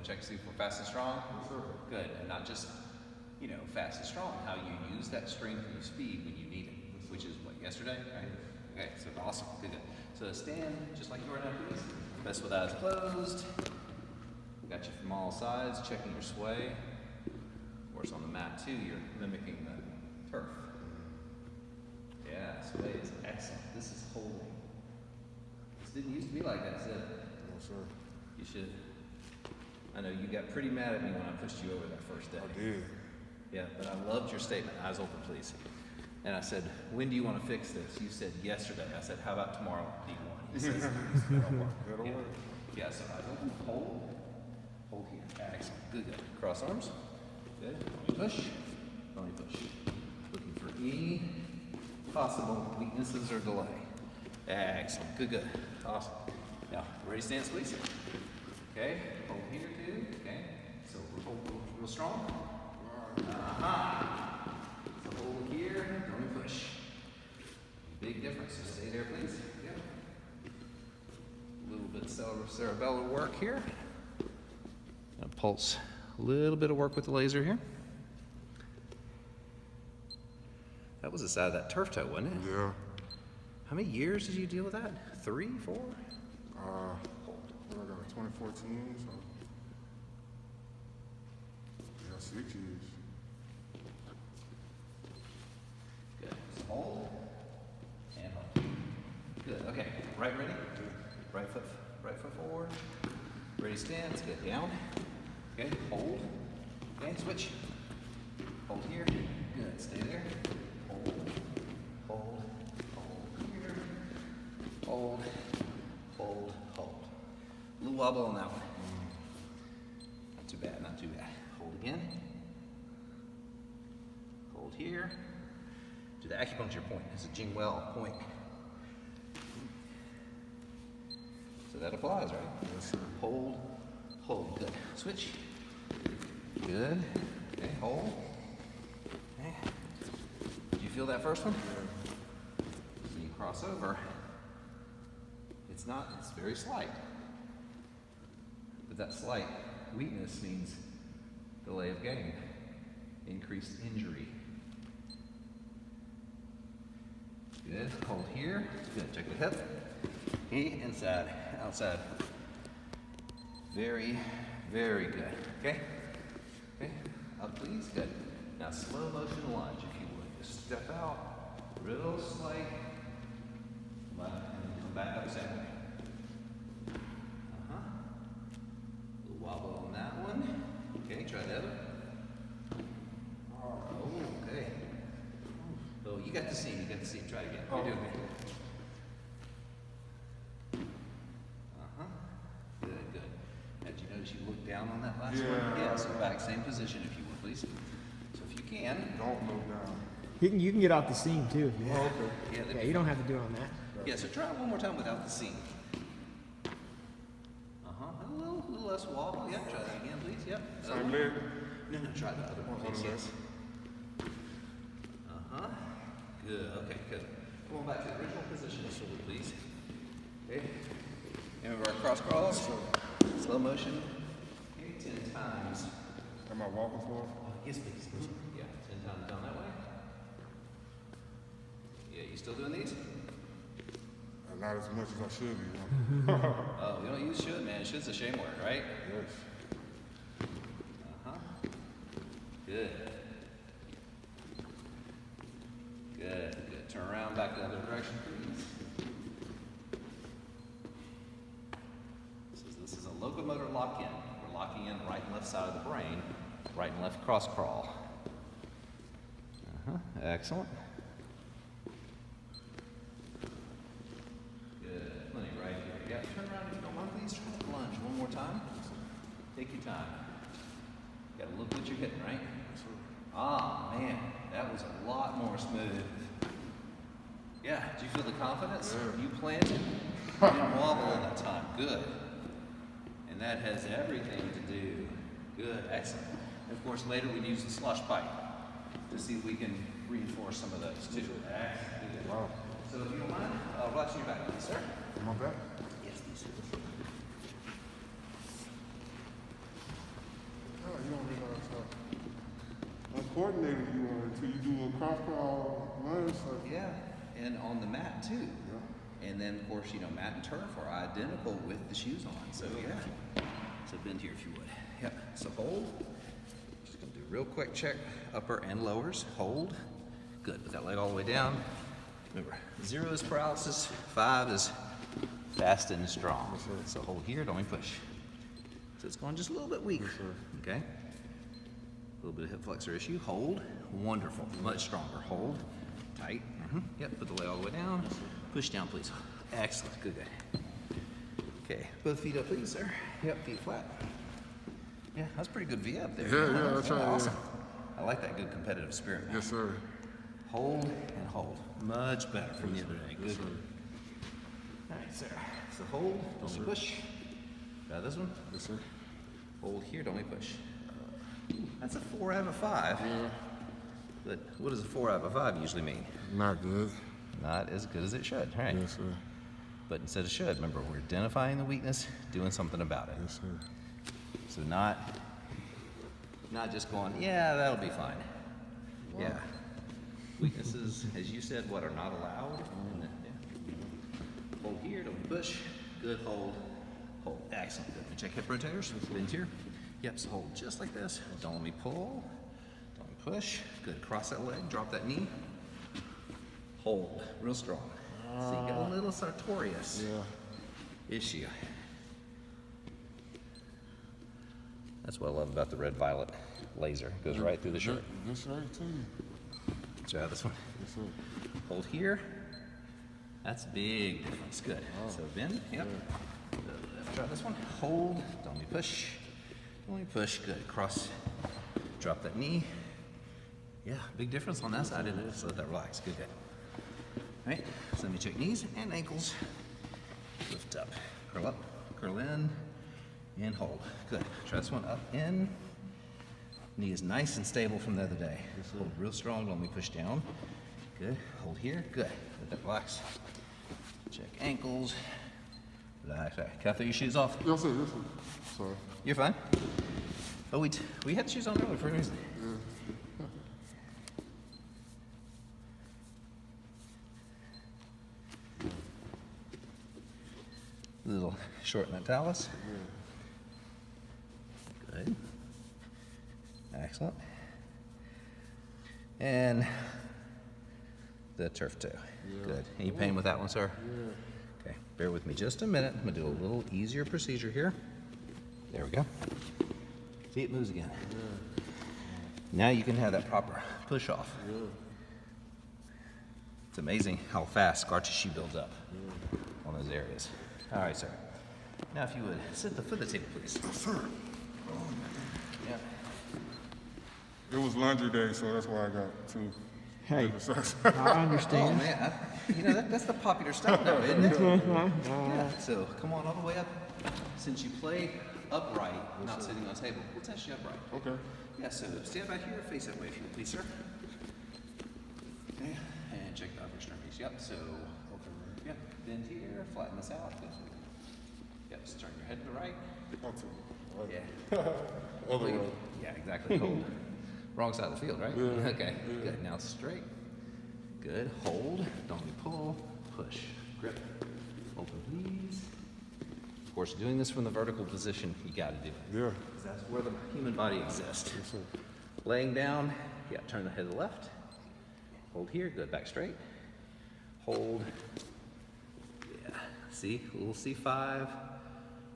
want to check to see if we're fast and strong? Sure. Good, and not just, you know, fast and strong, how you use that strength and speed when you need it, which is what, yesterday, right? Okay, so awesome, good. So stand just like you are now, please. Best with eyes closed. We got you from all sides, checking your sway. Of course, on the mat too, you're mimicking the turf. Yeah, sway is excellent. This is holding. This didn't used to be like that, did it? No, sir. You should. I know you got pretty mad at me when I pushed you over that first day. I did. Yeah, but I loved your statement. Eyes open, please. And I said, when do you want to fix this? You said yesterday. I said, how about tomorrow, D1? He says, that'll work. That'll yeah. work. Yeah, so eyes open, hold. Hold here. Excellent. Good, good. Cross arms. Good. Push. Only push. Looking for any possible weaknesses or delay. Excellent. Good, good. Awesome. Now, ready stance, please. Okay. Hold here, too. Okay. So hold real strong. So hold here. Don't push. Big difference. So stay there, please. Yep. A little bit cerebellar work here. And pulse. A little bit of work with the laser here. That was the side of that turf toe, wasn't it? Yeah. How many years did you deal with that? 3, 4? What I got in 2014, so yeah, 6 years. Good. So hold. And hold. Good. Okay. Right ready? Right foot forward. Ready stance. Get down. Okay. Hold. Okay. Switch. Hold here. Good. Stay there. Hold. Hold. Hold here. Hold. Hold. Hold. A little wobble on that one. Not too bad. Not too bad. Hold again. Hold here. To the acupuncture point. It's a Jingwell point. So that applies, right? Yes, sir. Hold, hold, good. Switch. Good. Okay, hold. Okay. Did you feel that first one? So you cross over. It's very slight. But that slight weakness means delay of gain, increased injury. Good. Hold here. Good. Check the hip. Knee, inside, outside. Very, very good. Okay? Okay? Up, please. Good. Now, slow motion lunge, if you would. Just step out, real slight, left, and then come back up same way. Little wobble on that one. Okay, try the other. Oh, okay. Oh, you got the seam, you got the seam. Try it again. You're doing it. Good, good. Now, did you notice you looked down on that last one? Yeah, so back, same position if you would, please. So if you can. Don't look down. You can get off the seam too if you want. Okay. Yeah, Yeah, you don't have to do it on that. yeah, so try it one more time without the seam. A little less wobble. Yeah, try that again, please. Yep. Other Same one. leg. No, try the other one, Other please. leg. Yes. Good, okay, good. Come on back to the original position, if you would, please. Okay. Remember our cross crawls? Slow motion. Okay, 10 times. Am I walking for? Yes, please. Yeah, 10 times down that way. Yeah, you still doing these? Not as much as I should be. Oh, you don't use should, man. Should's a shame word, right? Yes. Good. Good, good. Turn around, back the other direction, please. This is a locomotor lock-in. We're locking in right and left side of the brain, right and left cross crawl. Excellent. Good. Plenty right here. Yeah, turn around if you don't mind, please. Try the lunge one more time. Take your time. You gotta look what you're hitting, right? Ah, man, that was a lot more smooth. Yeah, did you feel the confidence? Yeah. You planted. You didn't wobble all that time. Good. And that has everything to do. Good, excellent. And of course, later we'd use the slush pipe to see if we can reinforce some of those too. Excellent. Good. Wow. So if you don't mind, relax your back, please, sir. Am I back? Yes, please. coordinated you are until you do a cross crawl lunge. Like, Yeah, and on the mat too. And then, of course, you know, mat and turf are identical with the shoes on. So, yeah. So bend here if you would. Yep. So hold. Just gonna do a real quick check. Upper and lowers. Hold. Good. Put that leg all the way down. Remember, 0 is paralysis. 5 is fast and strong. So hold here. Don't even push. So it's going just a little bit weaker. Okay. A little bit of hip flexor issue. Hold. Wonderful. Much stronger. Hold. Tight. Yep. Put the leg all the way down. Push down, please. Excellent. Good, good. Okay. Both feet up, please, sir. Yep. Feet flat. Yeah, that's pretty good V up there. Yeah, that's right. Awesome. I like that good competitive spirit. yes, sir. Hold and hold. Much better from the other day. Good. Yes, sir. All right, sir. So hold. Don't we push. Try this one. Yes, sir. Hold here. Don't we push. That's a 4 out of 5. Yeah. But what does a 4 out of 5 usually mean? Not good. Not as good as it should, right? Yes, sir. But instead of should, remember, we're identifying the weakness, doing something about it. Yes, sir. So not just going, yeah, that'll be fine. Wow. Yeah. Weaknesses, as you said, what are not allowed. And then, yeah. Hold here, don't push. Good, hold. Hold. Excellent. Good. Check hip rotators. Bend here. Yep, so hold just like this. Don't let me pull. Don't let me push. Good. Cross that leg, drop that knee. Hold. Real strong. So you got a little sartorius Yeah. issue. That's what I love about the red violet laser. It goes right through the shirt. This right too. Try this one. Yes, sir. Hold here. That's a big difference. Good. So bend. Yep. Try this one. Hold. Don't let me push. Don't let me push. Good. Cross. Drop that knee. Yeah, big difference on that side, isn't it? So let that relax. Good. Good. All right. So let me check knees and ankles. Lift up. Curl up. Curl in. And hold. Good. Try this one. Up, in. Knee is nice and stable from the other day. Hold real strong. Don't let me push down. Good. Hold here. Good. Let that relax. Check ankles. Relax. All right. Can I throw your shoes off? Yes, sir. Yes, sir. Sorry. You're fine. Oh, we had shoes on earlier for a reason. Little shorten that talus. Good. Excellent. And the turf toe. Good. Any pain with that one, sir? Okay. Bear with me just a minute. I'm gonna do a little easier procedure here. There we go. See, it moves again. Now you can have that proper push off. It's amazing how fast scar tissue builds up on those areas. All right, sir. Now, if you would sit the foot of the table, please. Yes, sir. Yeah. It was laundry day, so that's why I got two. Hey, exercises. I Oh understand. man, you know that's the popular style now, isn't it? Yeah. So come on all the way up. Since you play upright, not sitting on a table, we'll test you upright. Okay. Yeah. So stand back here, face that way, if you would, please, sir. Okay. And check the upper extremities. Yep. So. Yep. Bend here, flatten this out. Good. Yep. Just turn your head to the right. Yeah. Other way. Yeah, exactly. Hold. Wrong side of the field, right? Yeah. Okay. Good. Now straight. Good. Hold. Don't be pull. Push. Grip. Open, please. Of course, doing this from the vertical position, you got to do it. Yeah. 'Cause that's where the human body exists. Yes, sir. Laying down. Yeah. Turn the head to the left. Hold here. Good. Back straight. Hold. Yeah. See? A little C5.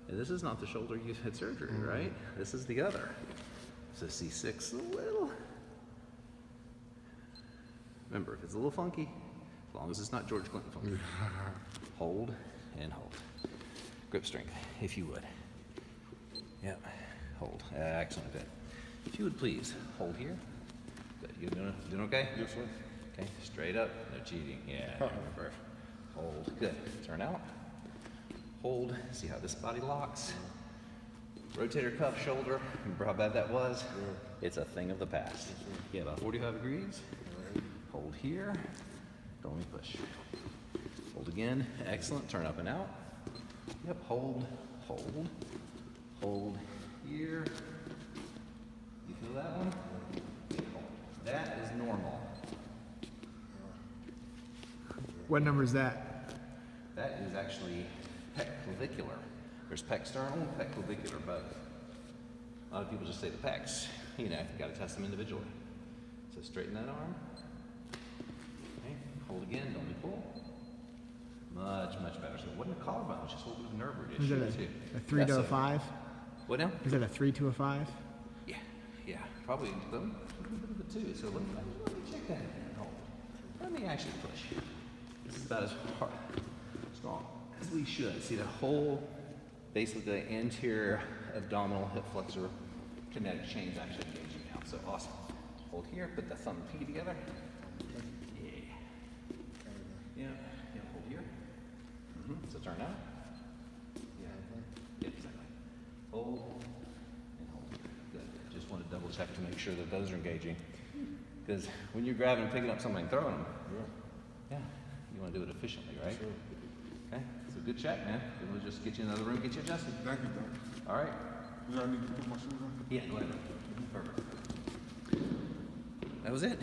And this is not the shoulder you had surgery, right? This is the other. So C6 a little. Remember, if it's a little funky, as long as it's not George Clinton funky, hold and hold. Grip strength, if you would. Yep, hold. Excellent, good. If you would please, hold here. Good, you doing okay? Yes, sir. Okay, straight up, no cheating. Yeah, remember. Hold, good. Turn out. Hold, see how this body locks. Rotator cuff, shoulder, remember how bad that was? It's a thing of the past. Yeah, about 45 degrees. Hold here, don't let me push. Hold again, excellent, turn up and out. Yep, hold, hold, hold here. You feel that one? Hold. What number is that? That is actually peclavicular. There's pecsternal and peclavicular both. A lot of people just say the pecs. You know, you've got to test them individually. So straighten that arm. Okay, hold again, don't be pull. Much, much better. So it wasn't a collarbone, it was just a little bit of nerve root Is issue it too. a 3 Yeah, to a so- 5? What now? Is it a 3 to a 5? Yeah, yeah, probably a little bit of a 2. So let me check that again. Hold. Let me actually push. This is about as hard, strong as we should. See the whole, basically the anterior abdominal hip flexor kinetic chain's actually engaging now. So awesome. Hold here, put the thumb and pinky together. Yeah. Yeah, yeah, hold here. So turn out. Yeah, yeah, exactly. Hold and hold. Good. Just want to double check to make sure that those are engaging. Because when you're grabbing and picking up something and throwing them, yeah, you want to do it efficiently, right? Sure. Okay, so good check, man. Then we'll just get you in another room, get you adjusted. Thank you, Doc. All right. Do I need to put my shoes on? Yeah, go ahead. Perfect. That was it.